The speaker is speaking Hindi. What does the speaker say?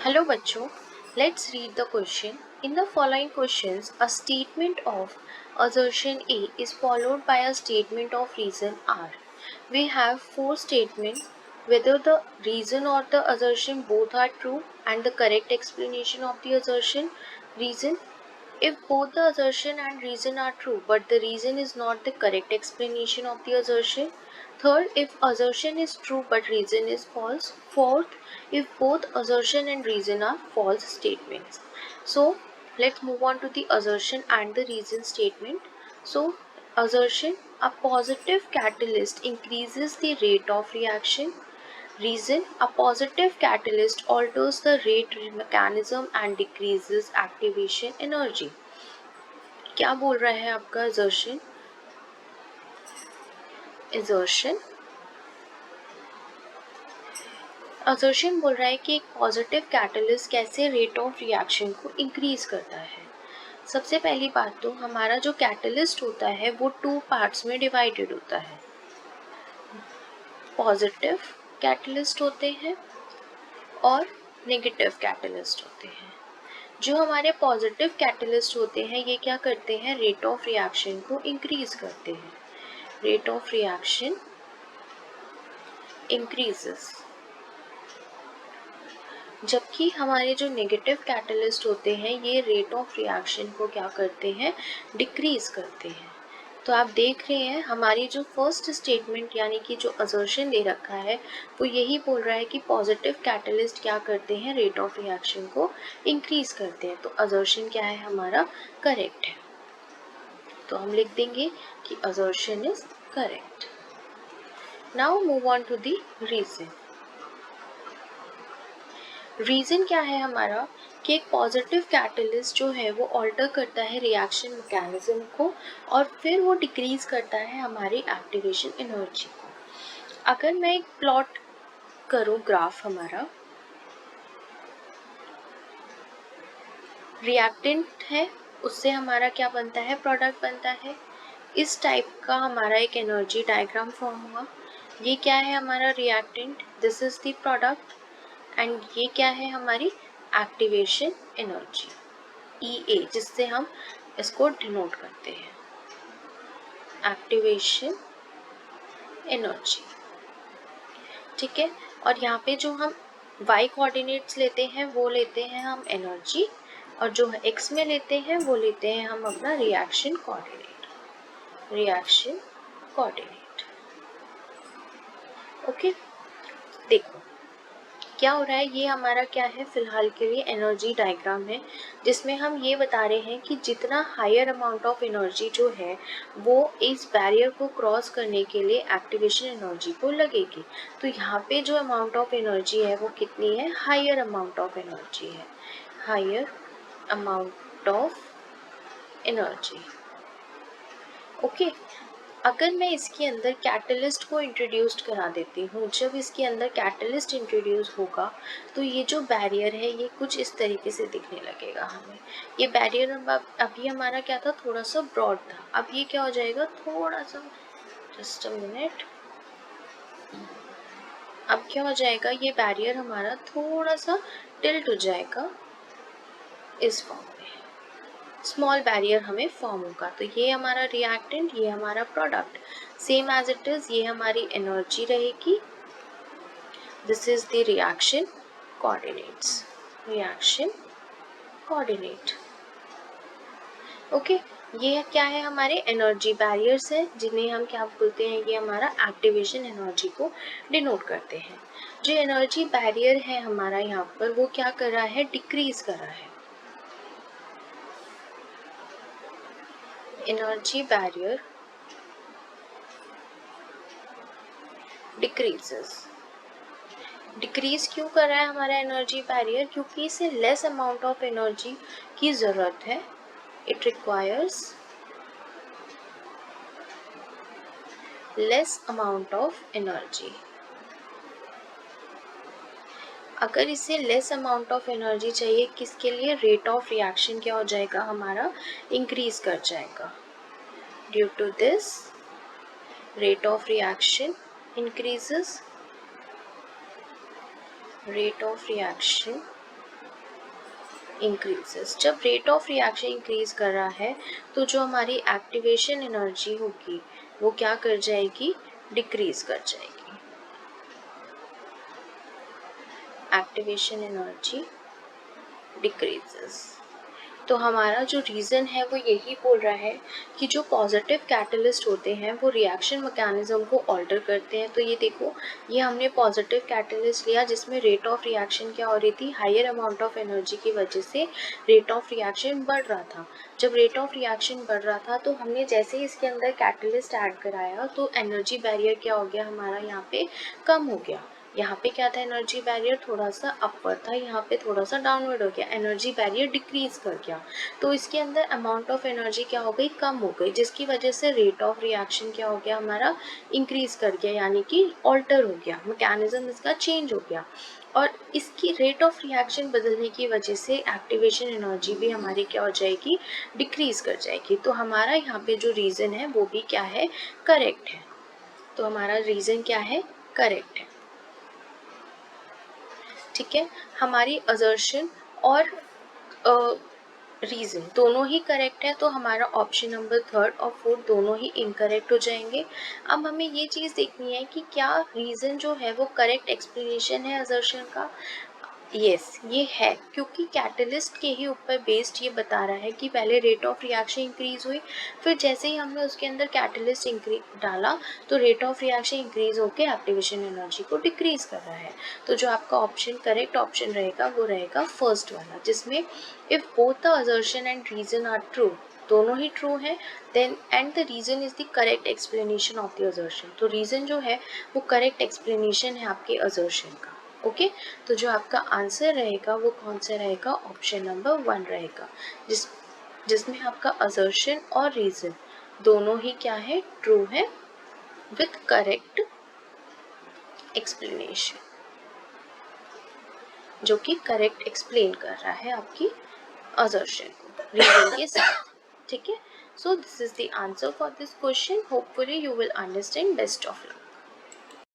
Hello बच्चों, let's read the question. In the following questions, a statement of assertion A is followed by a statement of reason R. We have four statements, whether the reason or the assertion both are true and the correct explanation of the assertion, reason. If both the assertion and reason are true, but the reason is not the correct explanation of the assertion. Third, if assertion is true but reason is false. Fourth, if both assertion and reason are false statements. So, let's move on to the assertion and the reason statement. So, assertion, a positive catalyst increases the rate of reaction. Reason, a positive catalyst alters the rate mechanism and decreases activation energy. क्या बोल रहा है आपका assertion? assertion बोल रहा है कि एक पॉजिटिव कैटलिस्ट कैसे रेट ऑफ रिएक्शन को इंक्रीज करता है. सबसे पहली बात तो हमारा जो कैटलिस्ट होता है वो टू पार्ट्स में डिवाइडेड होता है. पॉजिटिव कैटलिस्ट होते हैं और नेगेटिव कैटलिस्ट होते हैं. जो हमारे पॉजिटिव कैटलिस्ट होते हैं ये क्या करते हैं, रेट ऑफ रिएक्शन को इंक्रीज करते हैं. Rate of reaction increases. जबकि हमारे जो नेगेटिव कैटलिस्ट होते हैं ये रेट ऑफ रिएक्शन को क्या करते हैं, डिक्रीज करते हैं. तो आप देख रहे हैं हमारी जो फर्स्ट स्टेटमेंट यानी कि जो असर्शन दे रखा है वो यही बोल रहा है कि पॉजिटिव कैटलिस्ट क्या करते हैं, रेट ऑफ रिएक्शन को इंक्रीज करते हैं. तो असर्शन क्या है हमारा, करेक्ट है. तो हम लिख देंगे कि assertion is correct. Now move on to the reason. Reason क्या है हमारा कि एक पॉजिटिव कैटलिस्ट जो है वो ऑल्टर करता है रिएक्शन मैकेनिज्म को और फिर वो डिक्रीज करता है हमारी एक्टिवेशन एनर्जी को. अगर मैं एक प्लॉट करूँ ग्राफ, हमारा रिएक्टेंट है उससे हमारा क्या बनता है, प्रोडक्ट बनता है. इस टाइप का हमारा एक एनर्जी डायग्राम फॉर्म हुआ. ये क्या है हमारा reactant, this is the product and ये क्या है हमारी एक्टिवेशन एनर्जी EA, जिससे हम इसको डिनोट करते हैं, एक्टिवेशन एनर्जी. ठीक है. और यहाँ पे जो हम y कोऑर्डिनेट्स लेते हैं वो लेते हैं हम एनर्जी, और जो x में लेते हैं वो लेते हैं हम अपना reaction coordinate. Reaction coordinate. Okay. देखो क्या हो रहा है, ये हमारा क्या है फिलहाल के लिए एनर्जी डायग्राम है जिसमें हम ये बता रहे हैं कि जितना हायर अमाउंट ऑफ एनर्जी जो है वो इस बैरियर को क्रॉस करने के लिए एक्टिवेशन एनर्जी को लगेगी. तो यहाँ पे जो अमाउंट ऑफ एनर्जी है वो कितनी है, हायर अमाउंट ऑफ एनर्जी है, higher amount of energy. Okay. अगर मैं इसके अंदर कैटलिस्ट को इंट्रोड्यूस करा देती हूँ, जब इसके अंदर कैटलिस्ट इंट्रोड्यूस होगा तो ये जो बैरियर है ये कुछ इस तरीके से दिखने लगेगा हमें. ये बैरियर अभी हमारा क्या था, थोड़ा सा ब्रॉड था. अब ये क्या हो जाएगा, थोड़ा सा, जस्ट अ मिनट, अब क्या हो जाएगा, ये बैरियर हमारा थोड़ा सा टिल्ट हो जाएगा इस फॉर्म में. स्मॉल बैरियर हमें फॉर्म होगा. तो ये हमारा रिएक्टेंट, ये हमारा product, same as it is ये हमारी एनर्जी रहेगी. This is the reaction coordinates, reaction coordinate. Okay. ये क्या है, हमारे एनर्जी बैरियर्स है जिन्हें हम क्या बोलते हैं, ये हमारा एक्टिवेशन एनर्जी को डिनोट करते हैं. जो एनर्जी बैरियर है हमारा यहाँ पर वो क्या कर रहा है, डिक्रीज कर रहा है. Energy barrier decreases. डिक्रीज क्यों कर रहा है हमारा एनर्जी बैरियर, क्योंकि इसे लेस अमाउंट ऑफ एनर्जी की ज़रूरत है. It requires less amount of energy. अगर इसे लेस अमाउंट ऑफ एनर्जी चाहिए किसके लिए, रेट ऑफ रिएक्शन क्या हो जाएगा हमारा, इंक्रीज कर जाएगा. Due to this rate of reaction increases, rate of reaction increases. जब रेट ऑफ रिएक्शन इंक्रीज कर रहा है तो जो हमारी एक्टिवेशन एनर्जी होगी वो क्या कर जाएगी, डिक्रीज कर जाएगी। Activation energy decreases. तो हमारा जो रीज़न है वो यही बोल रहा है कि जो पॉजिटिव कैटलिस्ट होते हैं वो रिएक्शन मैकेनिज्म को ऑल्टर करते हैं। तो ये देखो, ये हमने पॉजिटिव कैटलिस्ट लिया जिसमें रेट ऑफ रिएक्शन क्या हो रही थी, हायर अमाउंट ऑफ एनर्जी की वजह से रेट ऑफ रिएक्शन बढ़ रहा था। जब रेट ऑफ रिएक्शन बढ़ रहा था तो हमने जैसे ही इसके अंदर कैटलिस्ट ऐड कराया तो एनर्जी बैरियर क्या हो गया हमारा, यहाँ पे कम हो गया। यहाँ पे क्या था, एनर्जी बैरियर थोड़ा सा अपवर्ड था, यहाँ पे थोड़ा सा डाउनवर्ड हो गया, एनर्जी बैरियर डिक्रीज कर गया। तो इसके अंदर अमाउंट ऑफ एनर्जी क्या हो गई, कम हो गई, जिसकी वजह से रेट ऑफ रिएक्शन क्या हो गया हमारा, इंक्रीज कर गया, यानी कि ऑल्टर हो गया, मैकेनिज्म इसका चेंज हो गया। और इसकी रेट ऑफ रिएक्शन बदलने की वजह से एक्टिवेशन एनर्जी भी हमारी क्या हो जाएगी, डिक्रीज कर जाएगी। तो हमारा यहाँ पे जो रीज़न है वो भी क्या है, करेक्ट है। तो हमारा रीज़न क्या है, करेक्ट है। ठीक है, हमारी असर्शन और रीज़न दोनों ही करेक्ट है, तो हमारा ऑप्शन नंबर 3 और 4 दोनों ही इनकरेक्ट हो जाएंगे। अब हमें ये चीज़ देखनी है कि क्या रीज़न जो है वो करेक्ट एक्सप्लेनेशन है असर्शन का। यस, ये है, क्योंकि कैटलिस्ट के ही ऊपर बेस्ड ये बता रहा है कि पहले रेट ऑफ रिएक्शन इंक्रीज हुई, फिर जैसे ही हमने उसके अंदर कैटलिस्ट डाला तो रेट ऑफ रिएक्शन इंक्रीज होकर एक्टिवेशन एनर्जी को डिक्रीज कर रहा है। तो जो आपका ऑप्शन करेक्ट ऑप्शन रहेगा वो रहेगा फर्स्ट वाला, जिसमें if both the assertion and reason are true, दोनों ही ट्रू हैं, then and the reason is the correct explanation of the assertion. तो रीजन जो है वो करेक्ट एक्सप्लेनेशन है आपके असर्शन का। ओके, तो जो आपका आंसर रहेगा वो कौन सा रहेगा, ऑप्शन नंबर 1 रहेगा, जिसमें आपका असर्शन और रीजन दोनों ही क्या है, ट्रू है विथ करेक्ट एक्सप्लेनेशन, जो कि करेक्ट एक्सप्लेन कर रहा है आपकी असर्शन को रीजन के साथ। ठीक है, so this is the answer for this question. Hopefully you will understand. Best of luck.